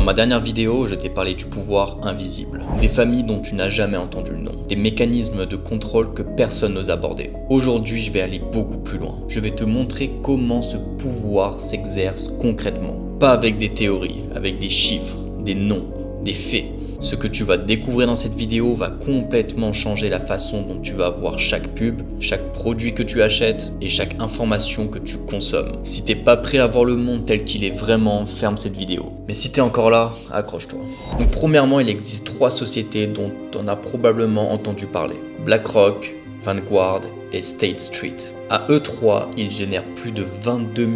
ma dernière vidéo, je t'ai parlé du pouvoir invisible, des familles dont tu n'as jamais entendu le nom, des mécanismes de contrôle que personne n'ose aborder. Aujourd'hui, je vais aller beaucoup plus loin. Je vais te montrer comment ce pouvoir s'exerce concrètement. Pas avec des théories, avec des chiffres, des noms, des faits. Ce que tu vas découvrir dans cette vidéo va complètement changer la façon dont tu vas voir chaque pub, chaque produit que tu achètes et chaque information que tu consommes. Si t'es pas prêt à voir le monde tel qu'il est vraiment, ferme cette vidéo. Mais si t'es encore là, accroche-toi. Donc premièrement, il existe 3 sociétés dont on a probablement entendu parler. BlackRock, Vanguard et State Street. À eux 3, ils génèrent plus de 22 000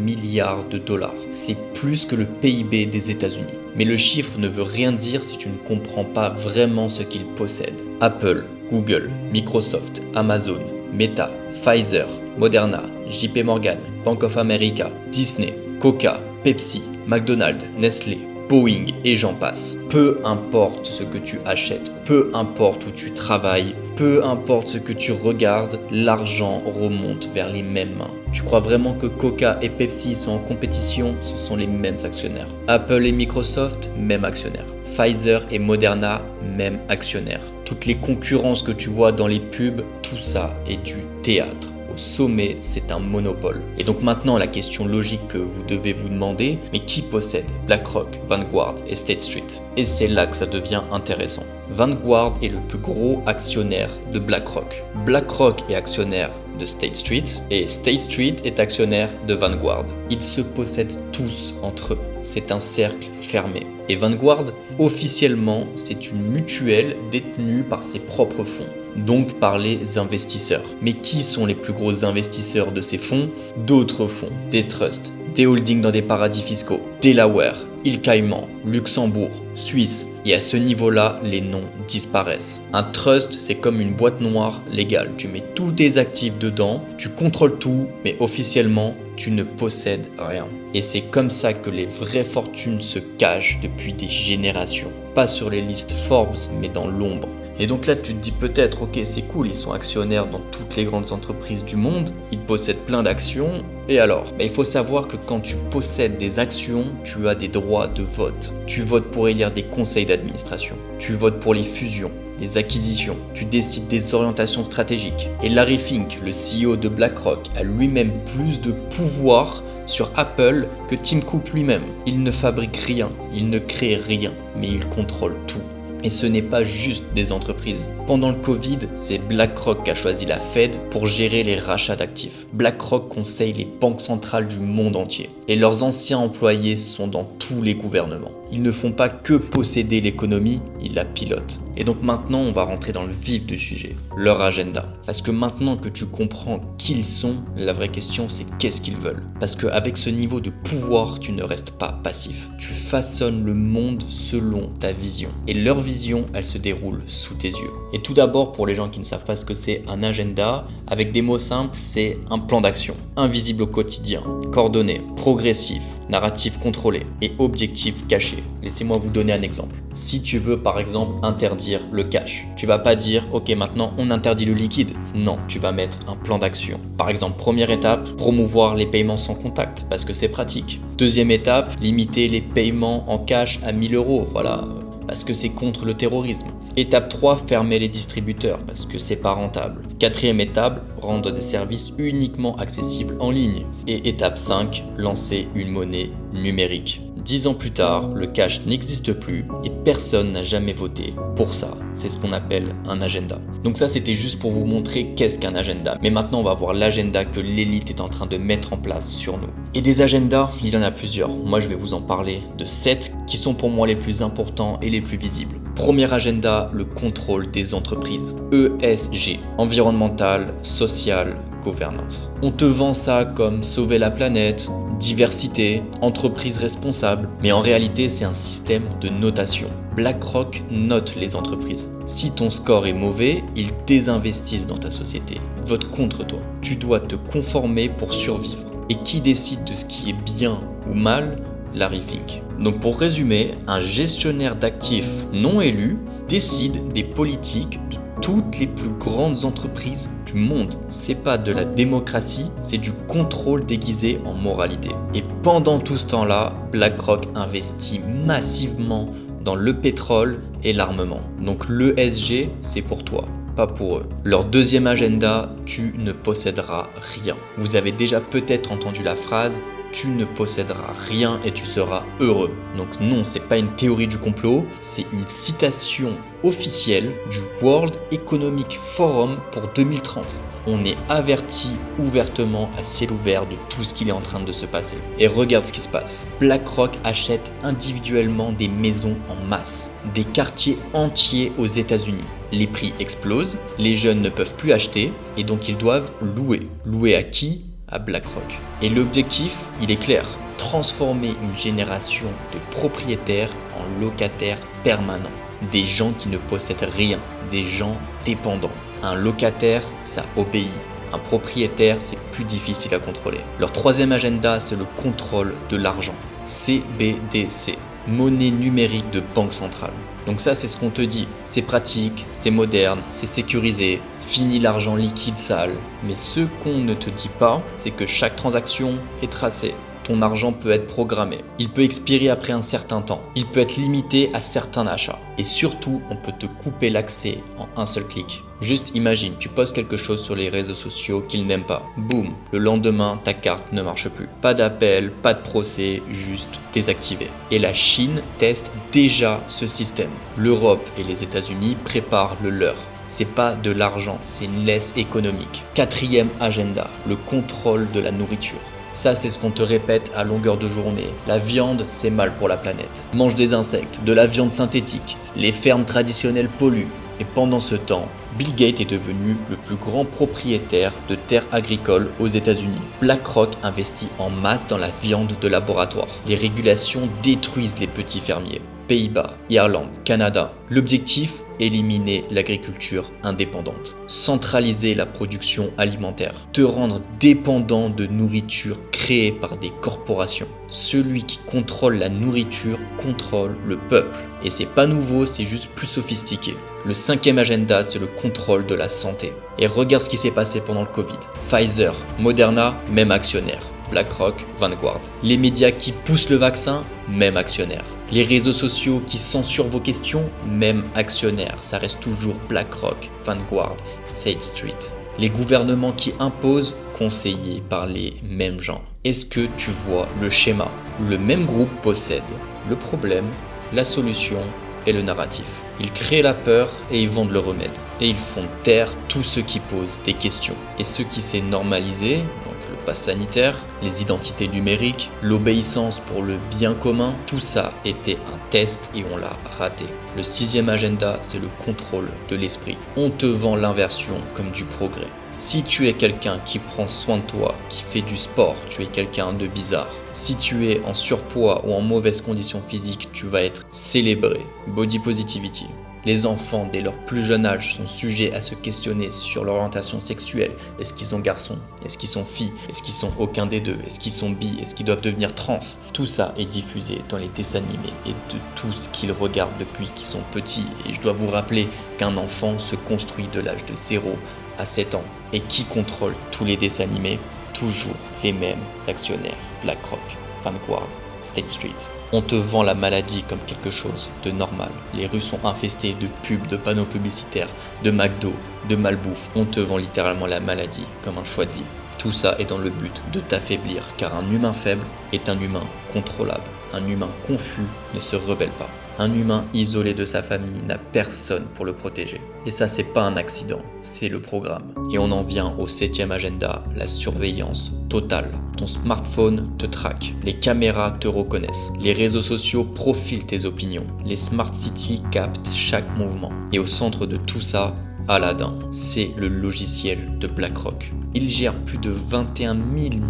milliards de dollars. C'est plus que le PIB des États-Unis. Mais le chiffre ne veut rien dire si tu ne comprends pas vraiment ce qu'ils possèdent. Apple, Google, Microsoft, Amazon, Meta, Pfizer, Moderna, JP Morgan, Bank of America, Disney, Coca, Pepsi, McDonald's, Nestlé, Boeing et j'en passe. Peu importe ce que tu achètes, peu importe où tu travailles, peu importe ce que tu regardes, l'argent remonte vers les mêmes mains. Tu crois vraiment que Coca et Pepsi sont en compétition? Ce sont les mêmes actionnaires. Apple et Microsoft, même actionnaire. Pfizer et Moderna, même actionnaire. Toutes les concurrences que tu vois dans les pubs, tout ça est du théâtre. Sommet, c'est un monopole. Et donc maintenant, la question logique que vous devez vous demander, mais qui possède BlackRock, Vanguard et State Street? Et c'est là que ça devient intéressant. Vanguard est le plus gros actionnaire de BlackRock. BlackRock est actionnaire de State Street et State Street est actionnaire de Vanguard. Ils se possèdent tous entre eux. C'est un cercle fermé. Et Vanguard, officiellement, c'est une mutuelle détenue par ses propres fonds, donc par les investisseurs. Mais qui sont les plus gros investisseurs de ces fonds? D'autres fonds, des trusts, des holdings dans des paradis fiscaux, Delaware, Îles Caïmans, Luxembourg, Suisse. Et à ce niveau-là, les noms disparaissent. Un trust, c'est comme une boîte noire légale. Tu mets tous tes actifs dedans, tu contrôles tout, mais officiellement, tu ne possèdes rien. Et c'est comme ça que les vraies fortunes se cachent depuis des générations. Pas sur les listes Forbes, mais dans l'ombre. Et donc là, tu te dis peut-être, ok, c'est cool, ils sont actionnaires dans toutes les grandes entreprises du monde, ils possèdent plein d'actions, et alors? Il faut savoir que quand tu possèdes des actions, tu as des droits de vote. Tu votes pour élire des conseils d'administration, tu votes pour les fusions, les acquisitions, tu décides des orientations stratégiques. Et Larry Fink, le CEO de BlackRock, a lui-même plus de pouvoir sur Apple que Tim Cook lui-même. Il ne fabrique rien, il ne crée rien, mais il contrôle tout. Et ce n'est pas juste des entreprises. Pendant le Covid, c'est BlackRock qui a choisi la Fed pour gérer les rachats d'actifs. BlackRock conseille les banques centrales du monde entier. Et leurs anciens employés sont dans tous les gouvernements. Ils ne font pas que posséder l'économie, ils la pilotent. Et donc maintenant, on va rentrer dans le vif du sujet, leur agenda. Parce que maintenant que tu comprends qui ils sont, la vraie question c'est qu'est-ce qu'ils veulent. Parce qu'avec ce niveau de pouvoir, tu ne restes pas passif. Tu façonnes le monde selon ta vision. Et leur vision, elle se déroule sous tes yeux. Et tout d'abord, pour les gens qui ne savent pas ce que c'est un agenda, avec des mots simples, c'est un plan d'action. Invisible au quotidien, coordonné, progressif, narratif contrôlé et objectif caché. Laissez-moi vous donner un exemple. Si tu veux par exemple interdire le cash, tu vas pas dire ok maintenant on interdit le liquide. Non, tu vas mettre un plan d'action. Par exemple, première étape, promouvoir les paiements sans contact parce que c'est pratique. Deuxième étape, limiter les paiements en cash à 1 000 €. Voilà. Parce que c'est contre le terrorisme. Étape 3, fermer les distributeurs parce que c'est pas rentable. Quatrième étape, rendre des services uniquement accessibles en ligne. Et étape 5, lancer une monnaie numérique. 10 ans plus tard, le cash n'existe plus et personne n'a jamais voté pour ça. C'est ce qu'on appelle un agenda. Donc ça, c'était juste pour vous montrer qu'est-ce qu'un agenda. Mais maintenant, on va voir l'agenda que l'élite est en train de mettre en place sur nous. Et des agendas, il y en a plusieurs. Moi, je vais vous en parler de 7 qui sont pour moi les plus importants et les plus visibles. Premier agenda, le contrôle des entreprises. ESG, environnemental, social, gouvernance. On te vend ça comme sauver la planète, diversité, entreprise responsable, mais en réalité c'est un système de notation. BlackRock note les entreprises. Si ton score est mauvais, ils désinvestissent dans ta société. Ils votent contre toi. Tu dois te conformer pour survivre. Et qui décide de ce qui est bien ou mal? Larry Fink. Donc pour résumer, un gestionnaire d'actifs non élu décide des politiques de toutes les plus grandes entreprises du monde. C'est pas de la démocratie, c'est du contrôle déguisé en moralité. Et pendant tout ce temps-là, BlackRock investit massivement dans le pétrole et l'armement. Donc l'ESG, c'est pour toi, pas pour eux. Leur deuxième agenda, tu ne posséderas rien. Vous avez déjà peut-être entendu la phrase « tu ne posséderas rien et tu seras heureux ». Donc non, c'est pas une théorie du complot, c'est une citation officielle du World Economic Forum pour 2030. On est averti ouvertement à ciel ouvert de tout ce qui est en train de se passer. Et regarde ce qui se passe. BlackRock achète individuellement des maisons en masse, des quartiers entiers aux États-Unis. Les prix explosent, les jeunes ne peuvent plus acheter et donc ils doivent louer. Louer à qui ? À BlackRock. Et l'objectif, il est clair. Transformer une génération de propriétaires en locataires permanents. Des gens qui ne possèdent rien, des gens dépendants. Un locataire, ça obéit. Un propriétaire, c'est plus difficile à contrôler. Leur troisième agenda, c'est le contrôle de l'argent. CBDC, monnaie numérique de banque centrale. Donc ça, c'est ce qu'on te dit. C'est pratique, c'est moderne, c'est sécurisé. Fini l'argent liquide sale. Mais ce qu'on ne te dit pas, c'est que chaque transaction est tracée. Ton argent peut être programmé. Il peut expirer après un certain temps. Il peut être limité à certains achats. Et surtout, on peut te couper l'accès en un seul clic. Juste imagine, tu postes quelque chose sur les réseaux sociaux qu'ils n'aiment pas. Boum, le lendemain, ta carte ne marche plus. Pas d'appel, pas de procès, juste désactivé. Et la Chine teste déjà ce système. L'Europe et les États-Unis préparent le leur. C'est pas de l'argent, c'est une laisse économique. Quatrième agenda, le contrôle de la nourriture. Ça, c'est ce qu'on te répète à longueur de journée. La viande, c'est mal pour la planète. Mange des insectes, de la viande synthétique. Les fermes traditionnelles polluent. Et pendant ce temps, Bill Gates est devenu le plus grand propriétaire de terres agricoles aux États-Unis. BlackRock investit en masse dans la viande de laboratoire. Les régulations détruisent les petits fermiers. Pays-Bas, Irlande, Canada. L'objectif, éliminer l'agriculture indépendante. Centraliser la production alimentaire. Te rendre dépendant de nourriture créée par des corporations. Celui qui contrôle la nourriture contrôle le peuple. Et c'est pas nouveau, c'est juste plus sophistiqué. Le cinquième agenda, c'est le contrôle de la santé. Et regarde ce qui s'est passé pendant le Covid. Pfizer, Moderna, même actionnaire. BlackRock, Vanguard. Les médias qui poussent le vaccin, même actionnaire. Les réseaux sociaux qui censurent vos questions, même actionnaire. Ça reste toujours BlackRock, Vanguard, State Street. Les gouvernements qui imposent, conseillés par les mêmes gens. Est-ce que tu vois le schéma ? Le même groupe possède le problème, la solution et le narratif. Ils créent la peur et ils vendent le remède. Et ils font taire tous ceux qui posent des questions. Et ce qui s'est normalisé, donc le pass sanitaire, les identités numériques, l'obéissance pour le bien commun, tout ça était un test et on l'a raté. Le sixième agenda, c'est le contrôle de l'esprit. On te vend l'inversion comme du progrès. Si tu es quelqu'un qui prend soin de toi, qui fait du sport, tu es quelqu'un de bizarre. Si tu es en surpoids ou en mauvaise condition physique, tu vas être célébré. Body positivity. Les enfants, dès leur plus jeune âge, sont sujets à se questionner sur leur orientation sexuelle. Est-ce qu'ils sont garçons ? Est-ce qu'ils sont filles ? Est-ce qu'ils sont aucun des deux ? Est-ce qu'ils sont bi ? Est-ce qu'ils doivent devenir trans ? Tout ça est diffusé dans les dessins animés et de tout ce qu'ils regardent depuis qu'ils sont petits. Et je dois vous rappeler qu'un enfant se construit de l'âge de 0 à 7 ans. Et qui contrôle tous les dessins animés ? Toujours les mêmes actionnaires. BlackRock, Vanguard, State Street. On te vend la maladie comme quelque chose de normal. Les rues sont infestées de pubs, de panneaux publicitaires, de McDo, de malbouffe. On te vend littéralement la maladie comme un choix de vie. Tout ça est dans le but de t'affaiblir, car un humain faible est un humain contrôlable. Un humain confus ne se rebelle pas. Un humain isolé de sa famille n'a personne pour le protéger. Et ça, c'est pas un accident, c'est le programme. Et on en vient au septième agenda, la surveillance totale. Ton smartphone te traque, les caméras te reconnaissent, les réseaux sociaux profilent tes opinions, les smart cities captent chaque mouvement. Et au centre de tout ça, Aladdin, c'est le logiciel de BlackRock. Il gère plus de 21 000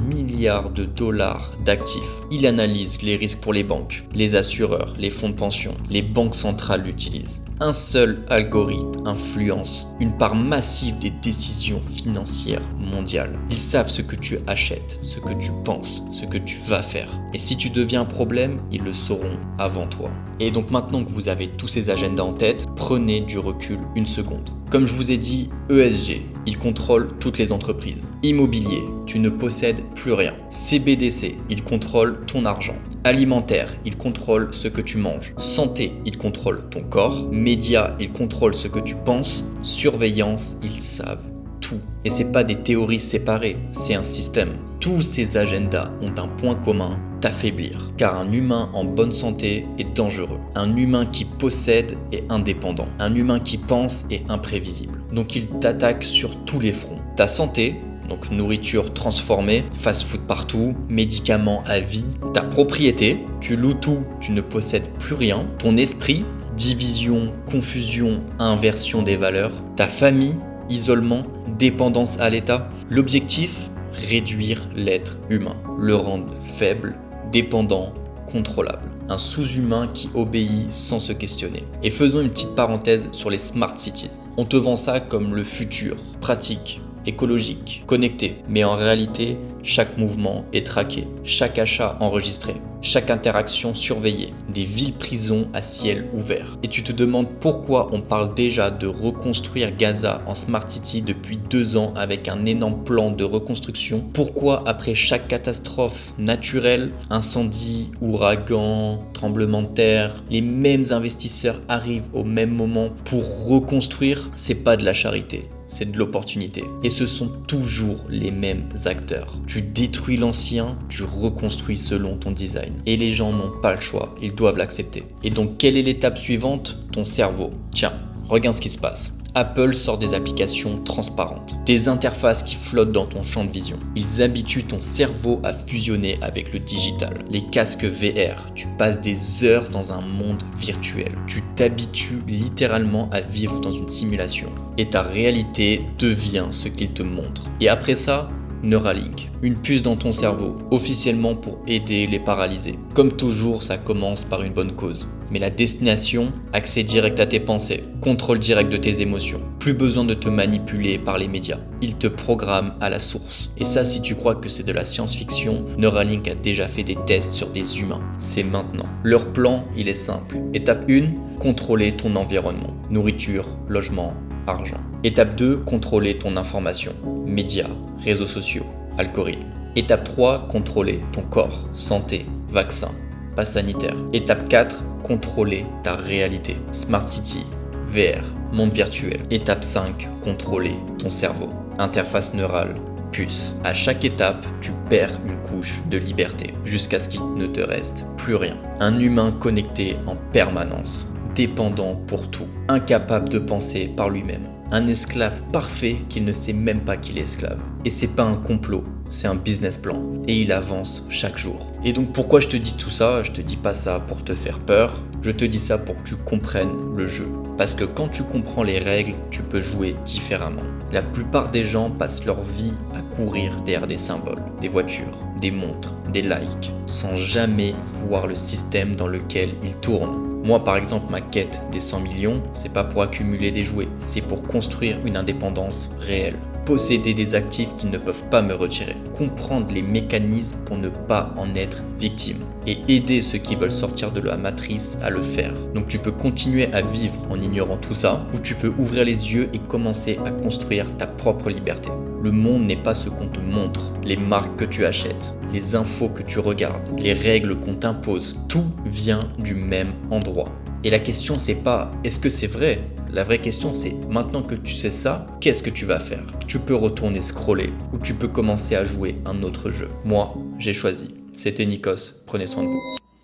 milliards de dollars d'actifs. Il analyse les risques pour les banques, les assureurs, les fonds de pension. Les banques centrales l'utilisent. Un seul algorithme influence une part massive des décisions financières mondial. Ils savent ce que tu achètes, ce que tu penses, ce que tu vas faire. Et si tu deviens un problème, ils le sauront avant toi. Et donc maintenant que vous avez tous ces agendas en tête, prenez du recul une seconde. Comme je vous ai dit, ESG, il contrôle toutes les entreprises. Immobilier, tu ne possèdes plus rien. CBDC, il contrôle ton argent. Alimentaire, il contrôle ce que tu manges. Santé, il contrôle ton corps. Médias, il contrôle ce que tu penses. Surveillance, ils savent tout. Et c'est pas des théories séparées, c'est un système. Tous ces agendas ont un point commun, t'affaiblir. Car un humain en bonne santé est dangereux. Un humain qui possède est indépendant. Un humain qui pense est imprévisible. Donc il t'attaque sur tous les fronts. Ta santé, donc nourriture transformée, fast-food partout, médicaments à vie. Ta propriété, tu loues tout, tu ne possèdes plus rien. Ton esprit, division, confusion, inversion des valeurs. Ta famille, isolement, dépendance à l'État. L'objectif, réduire l'être humain, le rendre faible, dépendant, contrôlable. Un sous-humain qui obéit sans se questionner. Et faisons une petite parenthèse sur les smart cities. On te vend ça comme le futur, pratique, écologique, connecté. Mais en réalité, chaque mouvement est traqué, chaque achat enregistré, chaque interaction surveillée, des villes-prisons à ciel ouvert. Et tu te demandes pourquoi on parle déjà de reconstruire Gaza en Smart City depuis 2 ans avec un énorme plan de reconstruction. Pourquoi après chaque catastrophe naturelle, incendie, ouragan, tremblement de terre, les mêmes investisseurs arrivent au même moment pour reconstruire? C'est pas de la charité. C'est de l'opportunité. Et ce sont toujours les mêmes acteurs. Tu détruis l'ancien, tu reconstruis selon ton design. Et les gens n'ont pas le choix, ils doivent l'accepter. Et donc, quelle est l'étape suivante? Ton cerveau. Tiens, regarde ce qui se passe. Apple sort des applications transparentes, des interfaces qui flottent dans ton champ de vision. Ils habituent ton cerveau à fusionner avec le digital. Les casques VR, tu passes des heures dans un monde virtuel. Tu t'habitues littéralement à vivre dans une simulation. Et ta réalité devient ce qu'ils te montrent. Et après ça, Neuralink, une puce dans ton cerveau, officiellement pour aider les paralysés. Comme toujours, ça commence par une bonne cause. Mais la destination, accès direct à tes pensées, contrôle direct de tes émotions. Plus besoin de te manipuler par les médias. Ils te programment à la source. Et ça, si tu crois que c'est de la science-fiction, Neuralink a déjà fait des tests sur des humains. C'est maintenant. Leur plan, il est simple. Étape 1, contrôler ton environnement. Nourriture, logement, argent. Étape 2, contrôler ton information. Médias, réseaux sociaux, algorithmes. Étape 3, contrôler ton corps, santé, vaccin, passe sanitaire. Étape 4, contrôler ta réalité. Smart City, VR, monde virtuel. Étape 5, contrôler ton cerveau. Interface neurale, puce. À chaque étape, tu perds une couche de liberté jusqu'à ce qu'il ne te reste plus rien. Un humain connecté en permanence, dépendant pour tout, incapable de penser par lui-même. Un esclave parfait qu'il ne sait même pas qu'il est esclave. Et c'est pas un complot, c'est un business plan. Et il avance chaque jour. Et donc pourquoi je te dis tout ça? Je te dis pas ça pour te faire peur, je te dis ça pour que tu comprennes le jeu. Parce que quand tu comprends les règles, tu peux jouer différemment. La plupart des gens passent leur vie à courir derrière des symboles, des voitures, des montres, des likes, sans jamais voir le système dans lequel ils tournent. Moi par exemple, ma quête des 100 millions, c'est pas pour accumuler des jouets, c'est pour construire une indépendance réelle. Posséder des actifs qui ne peuvent pas me retirer. Comprendre les mécanismes pour ne pas en être victime. Et aider ceux qui veulent sortir de la matrice à le faire. Donc tu peux continuer à vivre en ignorant tout ça, ou tu peux ouvrir les yeux et commencer à construire ta propre liberté. Le monde n'est pas ce qu'on te montre, les marques que tu achètes, les infos que tu regardes, les règles qu'on t'impose. Tout vient du même endroit. Et la question c'est pas est-ce que c'est vrai? La vraie question c'est maintenant que tu sais ça, qu'est-ce que tu vas faire? Tu peux retourner scroller ou tu peux commencer à jouer un autre jeu. Moi, j'ai choisi. C'était Nikos, prenez soin de vous.